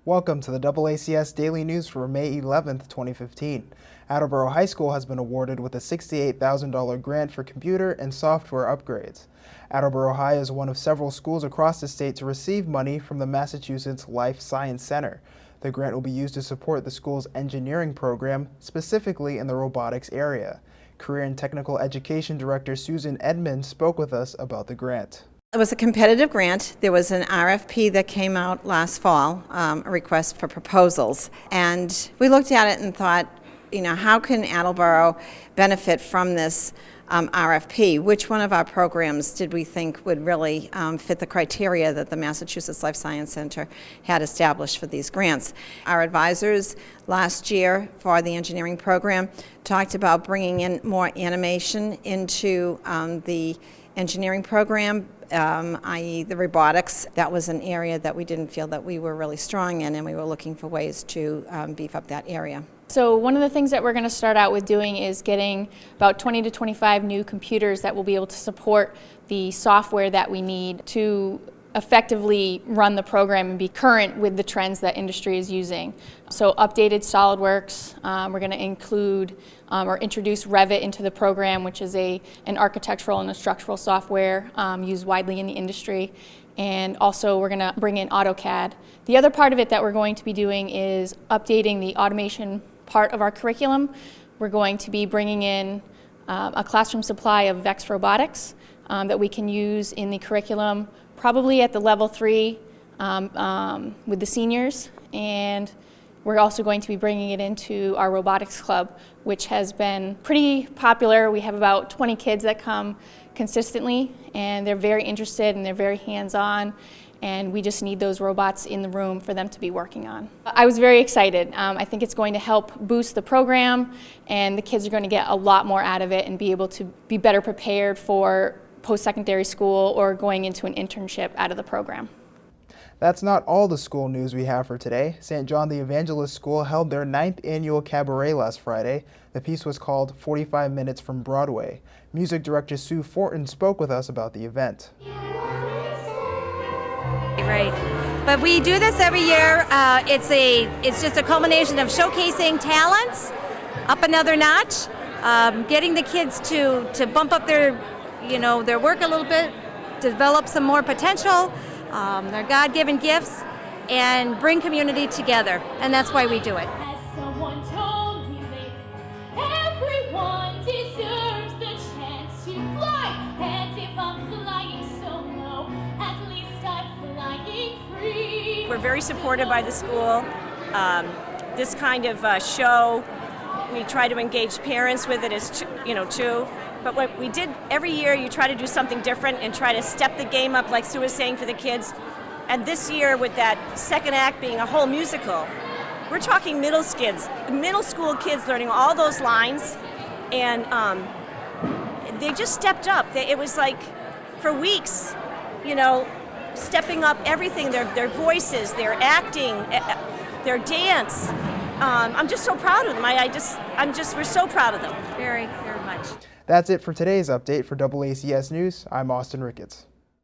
Welcome to the DoubleACS Daily News for May 11th, 2015. Attleboro High School has been awarded with a $68,000 grant for computer and software upgrades. Attleboro High is one of several schools across the state to receive money from the Massachusetts Life Science Center. The grant will be used to support the school's engineering program, specifically in the robotics area. Career and Technical Education Director Susan Edmunds spoke with us about the grant. It was a competitive grant. There was an RFP that came out last fall, a request for proposals. And we looked at it and thought, how can Attleboro benefit from this RFP? Which one of our programs did we think would really fit the criteria that the Massachusetts Life Science Center had established for these grants? Our advisors last year for the engineering program talked about bringing in more animation into the engineering program, i.e. the robotics. That was an area that we didn't feel that we were really strong in, and we were looking for ways to beef up that area. So one of the things that we're going to start out with doing is getting about 20 to 25 new computers that will be able to support the software that we need to effectively run the program and be current with the trends that industry is using. So updated SolidWorks, we're going to include or introduce Revit into the program, which is an architectural and a structural software used widely in the industry. And also we're going to bring in AutoCAD. The other part of it that we're going to be doing is updating the automation part of our curriculum. We're going to be bringing in a classroom supply of VEX robotics that we can use in the curriculum, probably at the level 3 with the seniors, and we're also going to be bringing it into our robotics club, which has been pretty popular. We have about 20 kids that come consistently, and they're very interested and they're very hands-on, and we just need those robots in the room for them to be working on. I was very excited. I think it's going to help boost the program, and the kids are going to get a lot more out of it and be able to be better prepared for post-secondary school or going into an internship out of the program. That's not all the school news we have for today. St. John the Evangelist School held their 9th annual Cabaret last Friday. The piece was called 45 Minutes from Broadway. Music Director Sue Fortin spoke with us about the event. Right, but we do this every year. It's just a culmination of showcasing talents up another notch, getting the kids to bump up their work a little bit, develop some more potential, their God-given gifts, and bring community together, and that's why we do it. As someone told me everyone deserves the chance to fly, and if I'm flying solo, at least I'm flying free. We're very supported by the school. This kind of show, we try to engage parents with it as too. But what we did every year, you try to do something different and try to step the game up, like Sue was saying, for the kids. And this year, with that second act being a whole musical, we're talking middle school kids learning all those lines, and they just stepped up. It was like, for weeks, stepping up everything, their voices, their acting, their dance. I'm just so proud of them. We're so proud of them. Very, very much. That's it for today's update. For DoubleACS News, I'm Austin Ricketts.